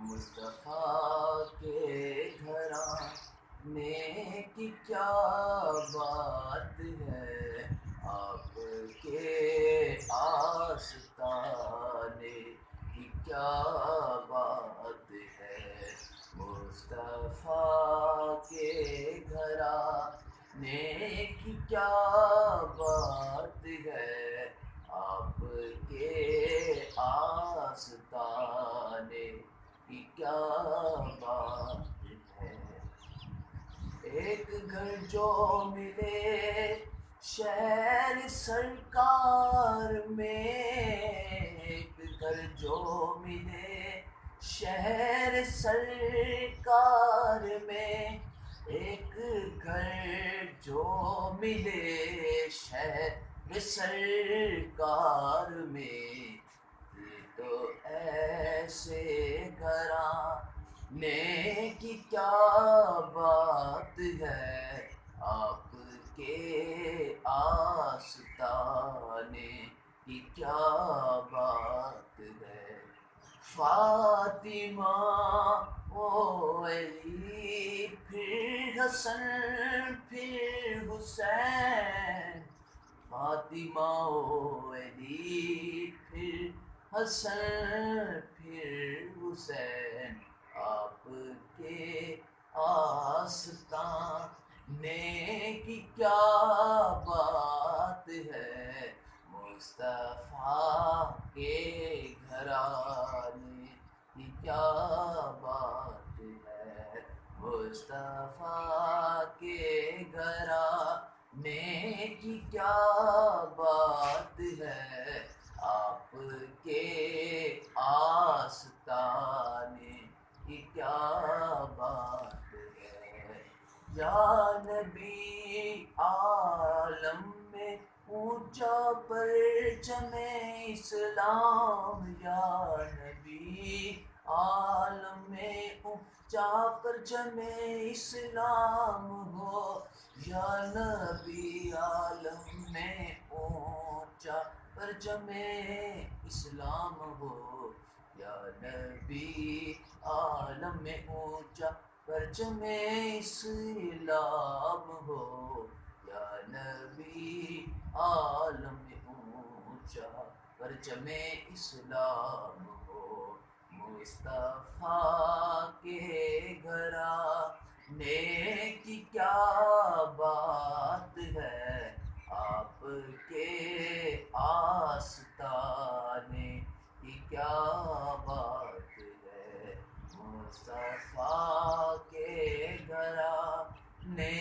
مصطفیٰ کے گھرانے کی کیا بات ہے، آپ کے آستانے کی کیا بات ہے، مصطفیٰ کے گھرانے کی کیا بات ہے، آپ کے آستانے کی کیا بات ہے۔ ایک گھر جو ملے شہر سرکار میں، ایک گھر جو ملے شہر سرکار میں، ایک گھر جو ملے شہر سرکار میں، یہ تو ایسے گھرانے کی کیا بات ہے، آپ کے آستانے کی کیا بات ہے۔ فاطمہ و علی پھر حسن پھر حسین، فاطمہ و علی پھر حسن پھر حسین، آپ کے آستانے کی کیا بات ہے، مصطفیٰ کے گھرانے کی کیا بات ہے، مصطفیٰ کے گھرانے کی کیا بات ہے، آپ کے آستانے کی کیا بات ہے۔ یا نبی عالم میں اونچا پرچم اسلام، یا نبی عالم میں اونچا پرچم اسلام ہو، یا نبی عالم میں اونچا پرچم اسلام ہو، یا نبی عالم میں اونچا پرچم اسلام ہو، یا نبی عالم میں اونچا پرچم اسلام ہو، مصطفیٰ کے گھرانے کی کیا بات ہے، آپ کے آستانے کی کیا بات ہے، مصطفیٰ کے گھرانے